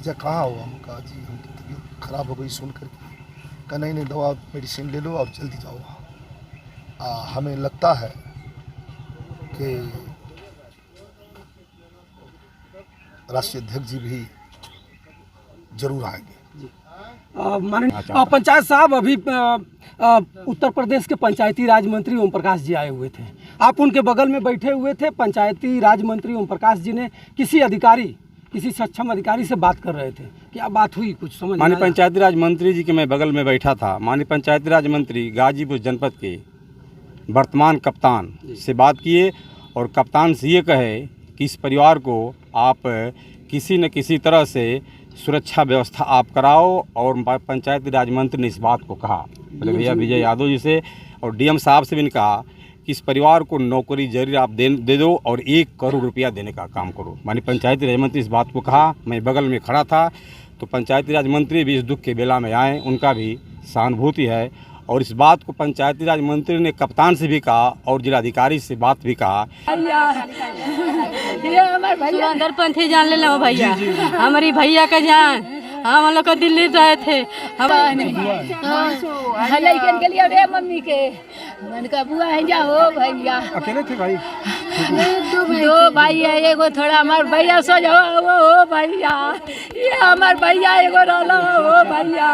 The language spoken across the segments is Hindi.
भतीजा कहाँ हो? हम कहा जी हमकी तबीयत खराब हो गई सुन कर के। कहा नहीं नहीं, दवा मेडिसिन ले लो और जल्दी जाओ। हमें लगता है कि राष्ट्रीय अध्यक्ष जी भी जरूर आएंगे। माननीय पंचायत साहब, अभी उत्तर प्रदेश के पंचायती राज मंत्री ओम प्रकाश जी आए हुए थे, आप उनके बगल में बैठे हुए थे। पंचायती राज मंत्री ओम प्रकाश जी ने किसी सक्षम अधिकारी से बात कर रहे थे, क्या बात हुई कुछ समझ? माननीय पंचायती राज मंत्री जी के मैं बगल में बैठा था। माननीय पंचायती राज मंत्री गाजीपुर जनपद के वर्तमान कप्तान से बात किए और कप्तान से ये कहे कि इस परिवार को आप किसी न किसी तरह से सुरक्षा व्यवस्था आप कराओ। और पंचायती राज मंत्री ने इस बात को कहा भैया विजय यादव जी से और डीएम साहब से भी ने कहा कि इस परिवार को नौकरी जरूर आप दे दो और 1 करोड़ रुपया देने का काम करो। माननीय पंचायती राज मंत्री इस बात को कहा, मैं बगल में खड़ा था। तो पंचायती राज मंत्री भी इस दुख के बेला में आए, उनका भी सहानुभूति है। और इस बात को पंचायती राज मंत्री ने कप्तान से भी कहा और जिलाधिकारी से बात भी कहा। अंदर पंथी जान ले लो भैया, हमारी भैया का जान, हम लोग दिल्ली रहे थे। लड़कन के लिए रे मम्मी के मन का बुआ है जा हो भैया। अकेले थे भाई? दो भाई है, एगो थोड़ा हमार भैया सो जाओ हो भैया, ये हमार भैया एगो रोलो हो भैया,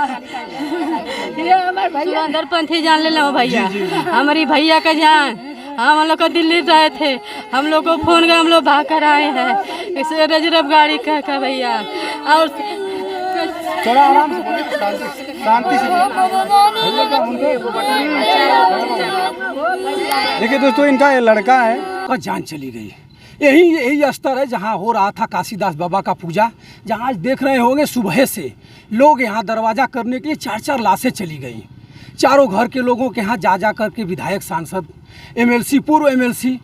ये हमार भैया अंदर पंथी जान ले लो भैया, हमारी भैया का जान, हम लोग दिल्ली रहे थे। हम लोग को फोन कर हम लोग भाग कर आए हैं इसे रिजर्व गाड़ी का भैया। और चलो आराम से शांति से। देखिए दोस्तों, इनका ये लड़का है का जान चली गई। यही स्तर है जहाँ हो रहा था काशीदास बाबा का पूजा, जहाँ आज देख रहे होंगे सुबह से लोग यहाँ दरवाज़ा करने के लिए 4-4 लाशें चली गई। चारों घर के लोगों के यहाँ जा कर के विधायक, सांसद, एमएलसी, पूर्व एमएलसी,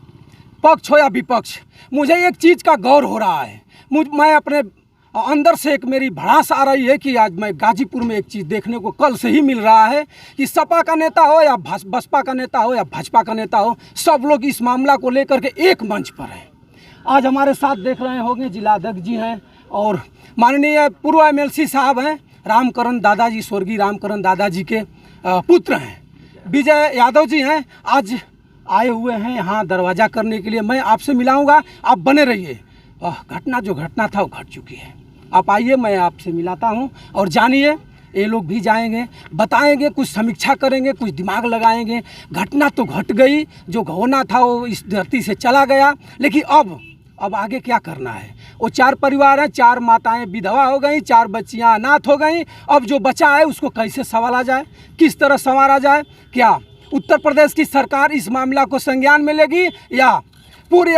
पक्ष हो या विपक्ष, मुझे एक चीज़ का गौर हो रहा है। मैं अपने अंदर से एक मेरी भड़ास आ रही है कि आज मैं गाजीपुर में एक चीज़ देखने को कल से ही मिल रहा है कि सपा का नेता हो या बसपा का नेता हो या भाजपा का नेता हो, सब लोग इस मामला को लेकर के एक मंच पर हैं। आज हमारे साथ देख रहे होंगे जिलाध्यक्ष जी हैं और माननीय पूर्व एमएलसी साहब हैं, रामकरण दादाजी, स्वर्गीय रामकरण दादाजी के पुत्र हैं, विजय यादव जी हैं। आज आए हुए हैं यहाँ दरवाज़ा करने के लिए। मैं आपसे मिलाऊंगा, आप बने रहिए। जो घटना था वो घट चुकी है। आप आइए, मैं आपसे मिलाता हूँ और जानिए, ये लोग भी जाएंगे, बताएंगे, कुछ समीक्षा करेंगे, कुछ दिमाग लगाएंगे। घटना तो घट गई, जो होना था वो इस धरती से चला गया, लेकिन अब आगे क्या करना है? वो 4 परिवार हैं, 4 माताएं विधवा हो गई, 4 बच्चियां अनाथ हो गई। अब जो बचा है उसको कैसे संभाला जाए, किस तरह संवारा जाए? क्या उत्तर प्रदेश की सरकार इस मामला को संज्ञान में लेगी या पूरे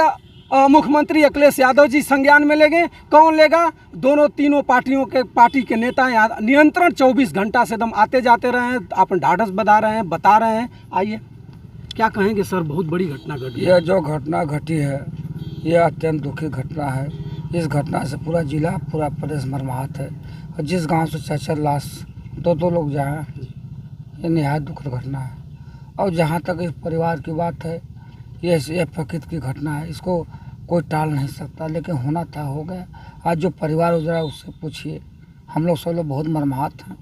मुख्यमंत्री अखिलेश यादव जी संज्ञान में लेंगे? कौन लेगा? तीनों पार्टी के नेता यहाँ नियंत्रण 24 घंटा से एकदम आते जाते रहे हैं, अपन ढाढ़स बता रहे हैं। आइए, क्या कहेंगे सर? बहुत बड़ी घटना घटी। यह जो घटना घटी है यह अत्यंत दुखी घटना है। इस घटना से पूरा जिला, पूरा प्रदेश मर्माहत है। और जिस गांव से 4-4 लाश, 2-2 लोग जाए, ये निहायत दुखद घटना है। और जहां तक इस परिवार की बात है, यह प्रकृति की घटना है, इसको कोई टाल नहीं सकता, लेकिन होना था हो गया। आज जो परिवार उजरा उससे पूछिए, हम लोग सब लोग बहुत मर्माहत हैं।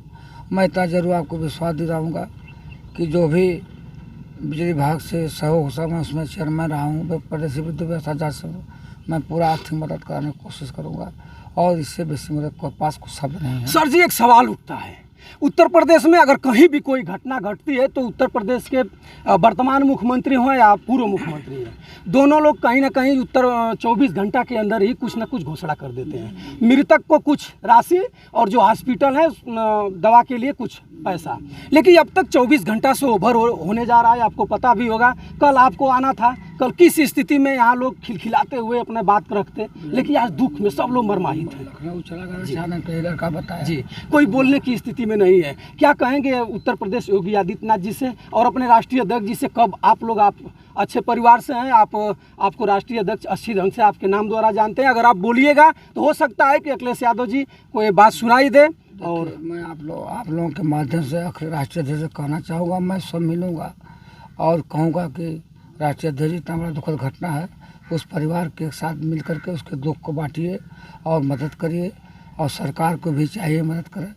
मैं इतना जरूर आपको विश्वास दिलाऊंगा कि जो भी बिजली विभाग से सहयोग हो सका, मैं उसमें चेयरमैन रहा हूँ, प्रदेश विद्युत व्यवस्था जांच से मैं पूरा आर्थिक मदद कराने की कोशिश करूँगा और इससे बेसी मेरे पास कुछ शब्द नहीं है। सर जी, एक सवाल उठता है, उत्तर प्रदेश में अगर कहीं भी कोई घटना घटती है तो उत्तर प्रदेश के वर्तमान मुख्यमंत्री हों या पूर्व मुख्यमंत्री हैं, दोनों लोग कहीं ना कहीं 24 घंटा के अंदर ही कुछ ना कुछ घोषणा कर देते हैं। मृतक को कुछ राशि और जो हॉस्पिटल है दवा के लिए कुछ पैसा, लेकिन अब तक 24 घंटा से ओवर होने जा रहा है। आपको पता भी होगा, कल आपको आना था, कल किस स्थिति में यहाँ लोग खिलखिलाते हुए अपने बात रखते, लेकिन आज दुख में सब लोग मरमाहित हैं। लड़का बताया जी, कोई बोलने की स्थिति में नहीं है। क्या कहेंगे उत्तर प्रदेश योगी आदित्यनाथ जी से और अपने राष्ट्रीय अध्यक्ष जी से? कब आप लोग, आप अच्छे परिवार से हैं, आपको राष्ट्रीय अध्यक्ष अच्छी ढंग से आपके नाम द्वारा जानते हैं, अगर आप बोलिएगा तो हो सकता है कि अखिलेश यादव जी को ये बात सुनाई दे। और मैं आप लोगों के माध्यम से राष्ट्रीय अध्यक्ष से कहना चाहूँगा, मैं सब मिलूँगा और कहूँगा कि राष्ट्रीय अध्यक्ष जी, इतना बड़ा दुखद घटना है, उस परिवार के साथ मिल करके उसके दुख को बांटिए और मदद करिए और सरकार को भी चाहिए मदद करें,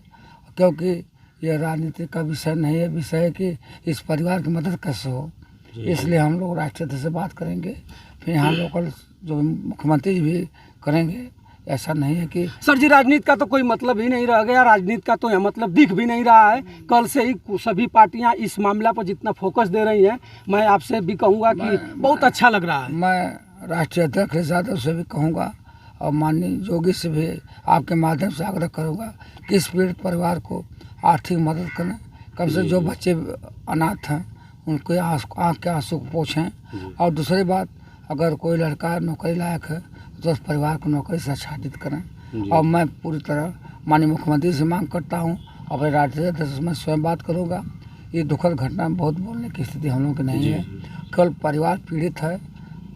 क्योंकि यह राजनीति का विषय नहीं है। विषय है कि इस परिवार की मदद कैसे हो, इसलिए हम लोग राष्ट्रीय अध्यक्ष से बात करेंगे, फिर यहाँ लोकल जो मुख्यमंत्री जी भी करेंगे। ऐसा नहीं है कि सर जी राजनीति का तो कोई मतलब ही नहीं रह गया, राजनीति का तो यह मतलब दिख भी नहीं रहा है। कल से ही सभी पार्टियां इस मामला पर जितना फोकस दे रही हैं, मैं आपसे भी कहूँगा कि बहुत अच्छा लग रहा है। मैं राष्ट्रीय अध्यक्ष यादव से भी कहूँगा और माननीय योगी से भी आपके माध्यम से आग्रह करूँगा कि इस पीड़ित परिवार को आर्थिक मदद करें। कम से जो बच्चे अनाथ हैं उनके आँख के आंसू को पोछें। और दूसरी बात, अगर कोई लड़का नौकरी लायक है तो उस परिवार को नौकरी से आच्छादित करें। और मैं पूरी तरह माननीय मुख्यमंत्री से मांग करता हूँ, अपने राष्ट्रीय अध्यक्ष में स्वयं बात करूँगा। ये दुखद घटना बहुत बोलने की स्थिति हम लोग की नहीं है, केवल परिवार पीड़ित है।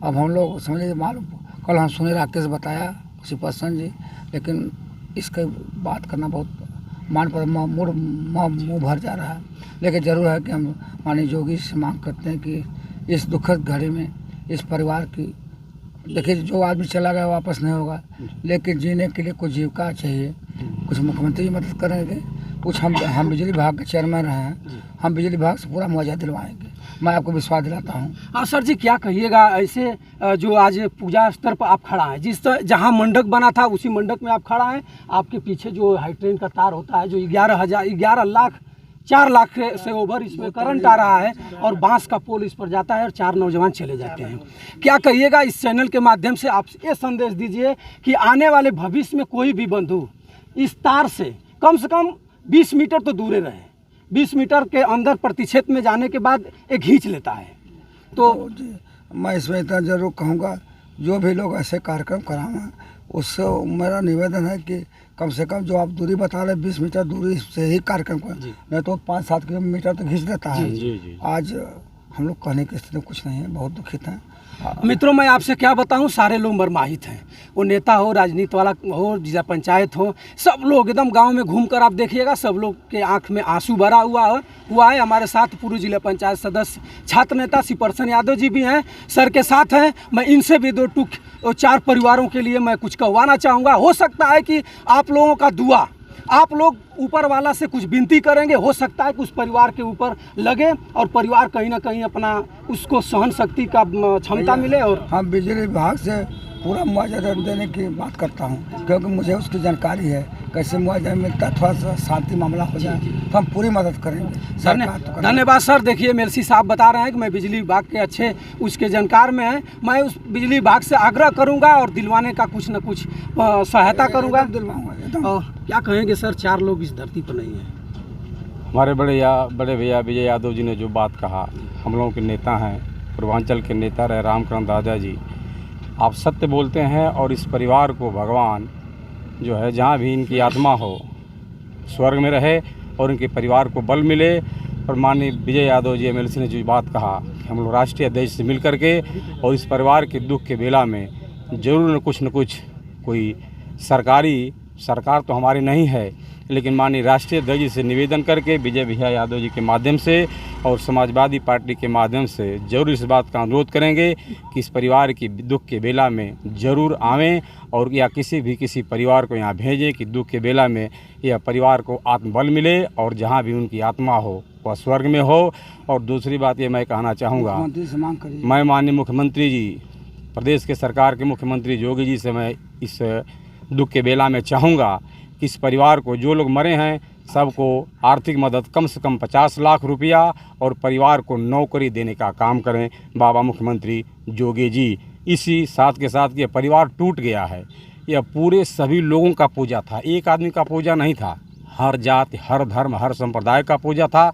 अब हम लोग समझ लीजिए, मालूम कल हम सुने राकेश बताया उसी पर्सन जी, लेकिन इसके बात करना बहुत मान पर मुँह भर जा रहा है। लेकिन ज़रूर है कि हम माननीय योगी से मांग करते हैं कि इस दुखद घड़ी में इस परिवार की, देखिए जो आदमी चला गया वापस नहीं होगा, लेकिन जीने के लिए कुछ जीविका चाहिए। कुछ मुख्यमंत्री मदद करेंगे, कुछ हम बिजली विभाग के चेयरमैन रहे हैं, हम बिजली विभाग से पूरा मुआवजा दिलवाएंगे, मैं आपको विश्वास दिलाता हूँ। हाँ सर जी, क्या कहिएगा ऐसे जो आज पूजा स्तर पर आप खड़ा हैं, जहाँ मंडप बना था उसी मंडप में आप खड़ा हैं, आपके पीछे जो हाई ट्रेन का तार होता है, जो 11 लाख 4 लाख से ओवर इसमें करंट आ रहा है और बांस का पोल इस पर जाता है और 4 नौजवान चले जाते हैं। क्या कहिएगा इस चैनल के माध्यम से आप ये संदेश दीजिए कि आने वाले भविष्य में कोई भी बंधु इस तार से कम 20 मीटर तो दूर रहे। 20 मीटर के अंदर प्रतिक्षेत्र में जाने के बाद एक खींच लेता है। तो मैं इसमें इतना जरूर कहूँगा, जो भी लोग ऐसे कार्यक्रम कराएं उससे मेरा निवेदन है कि कम से कम जो आप दूरी बता रहे 20 मीटर दूरी से ही कार्यक्रम को, नहीं तो 5-7 किलोमीटर तो खींच देता है। आज हम लोग कहने की स्थिति में कुछ नहीं है, बहुत दुखित हैं। मित्रों, मैं आपसे क्या बताऊं, सारे लोग मरमाहित हैं। वो नेता हो, राजनीति वाला हो, जिला पंचायत हो, सब लोग एकदम गांव में घूमकर आप देखिएगा, सब लोग के आंख में आंसू भरा हुआ है। हमारे साथ पूर्व जिला पंचायत सदस्य छात्र नेता सिपरसन यादव जी भी हैं, सर के साथ हैं। मैं इनसे भी 2-4 परिवारों के लिए मैं कुछ कहवाना चाहूँगा। हो सकता है कि आप लोगों का दुआ, आप लोग ऊपर वाला से कुछ विनती करेंगे, हो सकता है कि उस परिवार के ऊपर लगे और परिवार कहीं ना कहीं अपना उसको सहन शक्ति का क्षमता मिले। और हम बिजली विभाग से पूरा मुआवजा देने की बात करता हूँ, क्योंकि मुझे उसकी जानकारी है कैसे मुआवजा मिलता है, थोड़ा सा शांति मामला हो जाए तो हम पूरी मदद करेंगे। धन्यवाद सर। देखिए मेलसी साहब बता रहे हैं कि मैं बिजली विभाग के अच्छे उसके जानकार में है, मैं उस बिजली विभाग से आग्रह करूंगा और दिलवाने का कुछ न कुछ सहायता करूंगा, दिलवाऊंगा। और क्या कहेंगे सर, 4 लोग इस धरती पर नहीं है। हमारे बड़े भैया विजय यादव जी ने जो बात कहा, हम लोगों के नेता हैं, पूर्वांचल के नेता रहे रामकरण दादा जी, आप सत्य बोलते हैं। और इस परिवार को भगवान जो है जहाँ भी इनकी आत्मा हो स्वर्ग में रहे और इनके परिवार को बल मिले। और माननीय विजय यादव जी MLC ने जो बात कहा, हम लोग राष्ट्रीय अध्यक्ष से मिल करके और इस परिवार के दुख के बेला में ज़रूर न कुछ कोई सरकार तो हमारी नहीं है, लेकिन माननीय राष्ट्रीय अध्यक्ष जी से निवेदन करके विजय भैया यादव जी के माध्यम से और समाजवादी पार्टी के माध्यम से जरूर इस बात का अनुरोध करेंगे कि इस परिवार की दुख के बेला में ज़रूर आवें और या किसी परिवार को यहाँ भेजें कि दुख के बेला में यह परिवार को आत्मबल मिले और जहाँ भी उनकी आत्मा हो वह स्वर्ग में हो। और दूसरी बात ये मैं कहना चाहूँगा, मैं माननीय मुख्यमंत्री जी, प्रदेश के सरकार के मुख्यमंत्री योगी जी से मैं इस दुख के बेला में चाहूँगा कि इस परिवार को, जो लोग मरे हैं, सबको आर्थिक मदद कम से कम 50 लाख रुपया और परिवार को नौकरी देने का काम करें बाबा मुख्यमंत्री योगी जी। इसी साथ के साथ ये परिवार टूट गया है, यह पूरे सभी लोगों का पूजा था, एक आदमी का पूजा नहीं था, हर जाति, हर धर्म, हर संप्रदाय का पूजा था।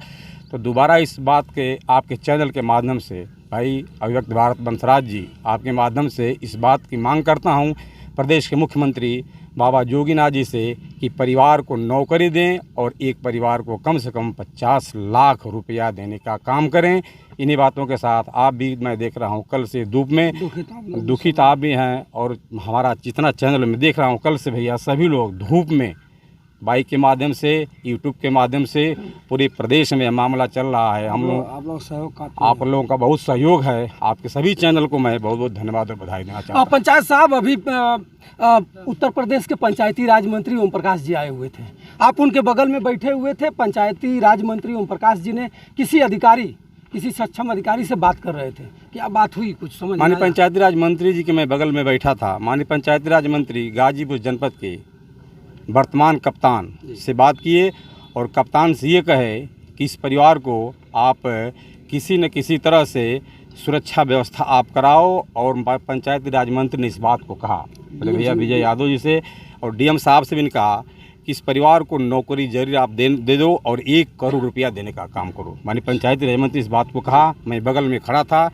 तो दोबारा इस बात के आपके चैनल के माध्यम से भाई अभिव्यक्त भारत बंसराज जी, आपके माध्यम से इस बात की मांग करता हूँ प्रदेश के मुख्यमंत्री बाबा जोगीनाथ जी से कि परिवार को नौकरी दें और एक परिवार को कम से कम 50 लाख रुपया देने का काम करें। इन्हीं बातों के साथ आप भी, मैं देख रहा हूं कल से धूप में दुखित आप भी हैं और हमारा जितना चैनल में देख रहा हूं, कल से भैया सभी लोग धूप में बाइक के माध्यम से, यूट्यूब के माध्यम से पूरे प्रदेश में मामला चल रहा है। हम लोग आप लोग सहयोग का आप लोगों का बहुत सहयोग है। आपके सभी चैनल को मैं बहुत बहुत धन्यवाद और बधाई देना चाहता हूँ। पंचायत साहब, अभी उत्तर प्रदेश के पंचायती राज मंत्री ओम प्रकाश जी आए हुए थे, आप उनके बगल में बैठे हुए थे। पंचायती राज मंत्री ओम प्रकाश जी ने किसी सक्षम अधिकारी से बात कर रहे थे, क्या बात हुई कुछ समझ माननीय पंचायती राज मंत्री जी के मैं बगल में बैठा था। माननीय पंचायती राज मंत्री गाजीपुर जनपद के वर्तमान कप्तान से बात किए और कप्तान से ये कहे कि इस परिवार को आप किसी न किसी तरह से सुरक्षा व्यवस्था आप कराओ। और पंचायती राज मंत्री ने इस बात को कहा बोले भैया विजय यादव जी से और डीएम साहब से भी ने कहा कि इस परिवार को नौकरी जरूर आप दे दो और 1 करोड़ रुपया देने का काम करो। माननीय पंचायती राज मंत्री इस बात को कहा, मैं बगल में खड़ा था।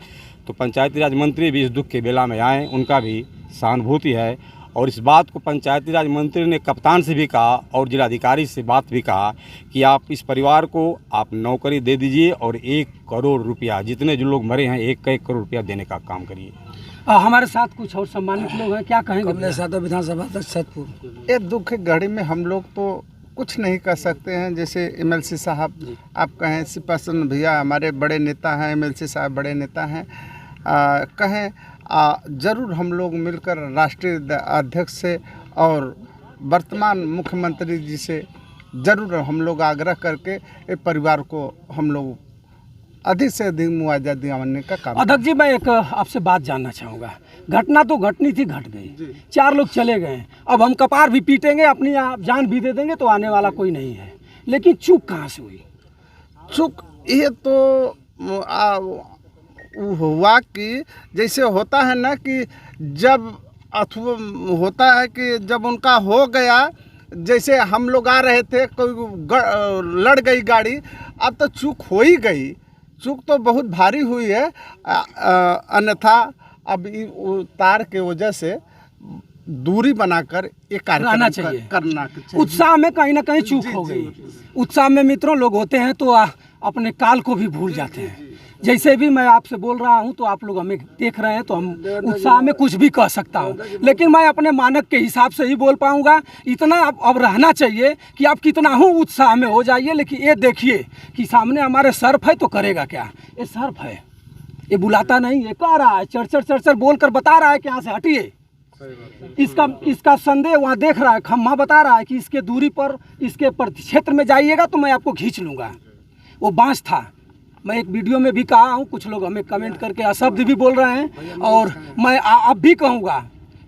तो पंचायती राज मंत्री भी इस दुख के बेला में आए, उनका भी सहानुभूति है। और इस बात को पंचायती राज मंत्री ने कप्तान से भी कहा और जिलाधिकारी से बात भी कहा कि आप इस परिवार को आप नौकरी दे दीजिए और 1 करोड़ रुपया, जितने जो लोग मरे हैं 1 करोड़ रुपया देने का काम करिए। हमारे साथ कुछ और सम्मानित लोग हैं, क्या कहेंगे? कमलेश यादव, विधानसभा अध्यक्ष सैदपुर। ये दुख की घड़ी में हम लोग तो कुछ नहीं कर सकते हैं। जैसे एमएलसी साहब आप कहें, सिपासन भैया हमारे बड़े नेता हैं, एमएलसी साहब बड़े नेता हैं, कहें ज़रूर हम लोग मिलकर राष्ट्रीय अध्यक्ष से और वर्तमान मुख्यमंत्री जी से ज़रूर हम लोग आग्रह करके इस परिवार को हम लोग अधिक से अधिक मुआवजा दिलाने का काम। अध्यक्ष जी, मैं एक आपसे बात जानना चाहूँगा। घटना तो घटनी थी, घट गई, 4 लोग चले गए, अब हम कपार भी पीटेंगे, अपनी जान भी दे देंगे तो आने वाला कोई नहीं है, लेकिन चूक कहाँ से हुई? चूक ये तो हुआ कि जैसे होता है ना कि जब अथवा होता है कि जब उनका हो गया, जैसे हम लोग आ रहे थे, कोई लड़ गई गाड़ी, अब तो चूक हो ही गई। चूक तो बहुत भारी हुई है, अन्यथा अब तार के वजह से दूरी बनाकर एक कार्यक्रम करना चाहिए। उत्साह में कहीं ना कहीं चूक हो गई। उत्साह में मित्रों लोग होते हैं तो अपने काल को भी भूल जाते हैं। जैसे भी मैं आपसे बोल रहा हूं तो आप लोग हमें देख रहे हैं तो हम उत्साह में कुछ भी कह सकता हूं, लेकिन मैं अपने मानक के हिसाब से ही बोल पाऊंगा। इतना अब रहना चाहिए कि आप कितना हो उत्साह में हो जाइए, लेकिन ये देखिए कि सामने हमारे सर्फ है तो करेगा क्या? ये सर्फ है, ये बुलाता नहीं, ये कह रहा है, चढ़ बोल कर बता रहा है कि यहाँ से हटिए। इसका संदेह वहाँ देख रहा है, खम्मा बता रहा है कि इसके दूरी पर, इसके क्षेत्र में जाइएगा तो मैं आपको खींच लूँगा। वो बाँस था। मैं एक वीडियो में भी कहा हूँ, कुछ लोग हमें कमेंट करके अशब्द भी बोल रहे हैं, और मैं अब भी कहूँगा,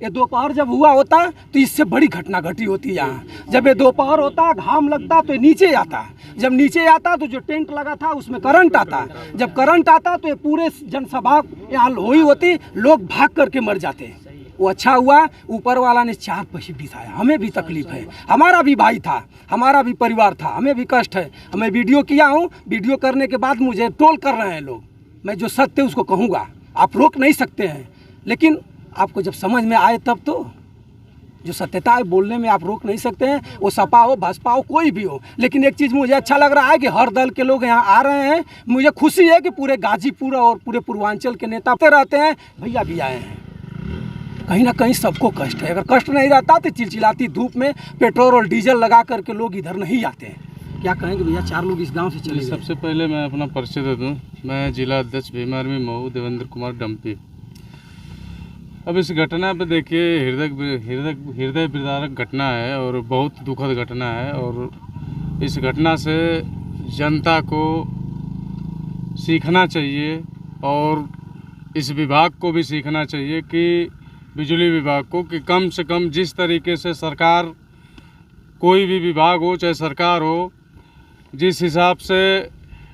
ये दोपहर जब हुआ होता तो इससे बड़ी घटना घटी होती यहाँ। जब ये दोपहर होता, घाम लगता तो ये नीचे आता, जब नीचे आता तो जो टेंट लगा था उसमें करंट आता, जब करंट आता तो ये पूरे जनसभा यहाँ हुई होती, लोग भाग करके मर जाते। वो अच्छा हुआ ऊपर वाला ने 4 पैसे बिताया। हमें भी तकलीफ है, हमारा भी भाई था, हमारा भी परिवार था, हमें भी कष्ट है। मैं वीडियो किया हूँ, वीडियो करने के बाद मुझे ट्रोल कर रहे हैं लोग। मैं जो सत्य उसको कहूँगा, आप रोक नहीं सकते हैं, लेकिन आपको जब समझ में आए तब तो। जो सत्यता है बोलने में आप रोक नहीं सकते हैं, वो सपा हो, बसपा हो, कोई भी हो। लेकिन एक चीज़ मुझे अच्छा लग रहा है कि हर दल के लोग यहाँ आ रहे हैं। मुझे खुशी है कि पूरे गाजीपुर और पूरे पूर्वांचल के नेता रहते हैं, भैया भी आए हैं। कहीं ना कहीं सबको कष्ट है, अगर कष्ट नहीं रहता तो चिलचिलाती धूप में पेट्रोल और डीजल लगा करके लोग इधर नहीं आते हैं। क्या कहेंगे भैया, 4 लोग इस गांव से चले गए? सबसे पहले मैं अपना परिचय दे दूं, मैं जिला अध्यक्ष भीम आर्मी मऊ देवेंद्र कुमार डम्पी। अब इस घटना पे देखिए, हृदय विदारक घटना है और बहुत दुखद घटना है, और इस घटना से जनता को सीखना चाहिए और इस विभाग को भी सीखना चाहिए कि बिजली विभाग को, कि कम से कम जिस तरीके से सरकार, कोई भी विभाग हो चाहे सरकार हो, जिस हिसाब से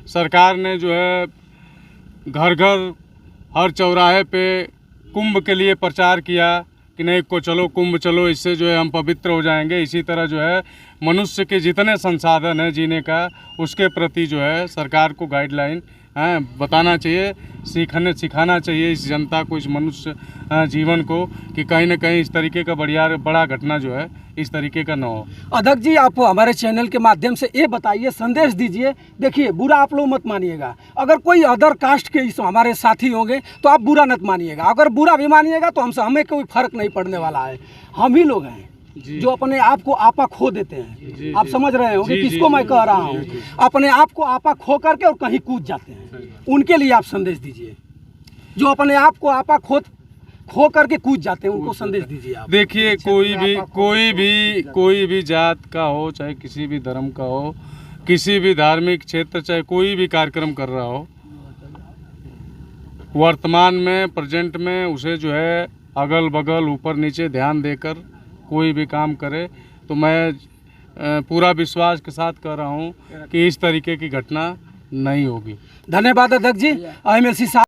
सरकार ने जो है घर घर हर चौराहे पे कुंभ के लिए प्रचार किया कि नहीं को चलो कुंभ चलो, इससे जो है हम पवित्र हो जाएंगे। इसी तरह जो है मनुष्य के जितने संसाधन हैं जीने का, उसके प्रति जो है सरकार को गाइडलाइन बताना चाहिए, सिखाना चाहिए इस जनता को, इस मनुष्य जीवन को, कि कहीं ना कहीं इस तरीके का बड़ा घटना जो है इस तरीके का न हो। अध्यक्ष जी, आप हमारे चैनल के माध्यम से ये बताइए, संदेश दीजिए। देखिए, बुरा आप लोग मत मानिएगा। अगर कोई अदर कास्ट के इस हमारे साथी होंगे तो आप बुरा मत मानिएगा। अगर बुरा भी मानिएगा तो हमें कोई फर्क नहीं पड़ने वाला है। हम ही लोग हैं, जो अपने आप को आपा खो देते हैं। आप समझ रहे होंगे किसको मैं कह रहा हूँ, अपने आप को आपा खो करके और कहीं कूद जाते हैं, उनके लिए आप संदेश दीजिए। जो अपने आप को आपा खो करके कूद जाते हैं, उनको संदेश दीजिए आप। देखिए, कोई भी जात का हो, चाहे किसी भी धर्म का हो, किसी भी धार्मिक क्षेत्र, चाहे कोई भी कार्यक्रम कर रहा हो, वर्तमान में, प्रेजेंट में उसे जो है अगल बगल ऊपर नीचे ध्यान देकर कोई भी काम करे, तो मैं पूरा विश्वास के साथ कह रहा हूँ कि इस तरीके की घटना नहीं होगी। धन्यवाद अध्यक्ष जी। MLC साहब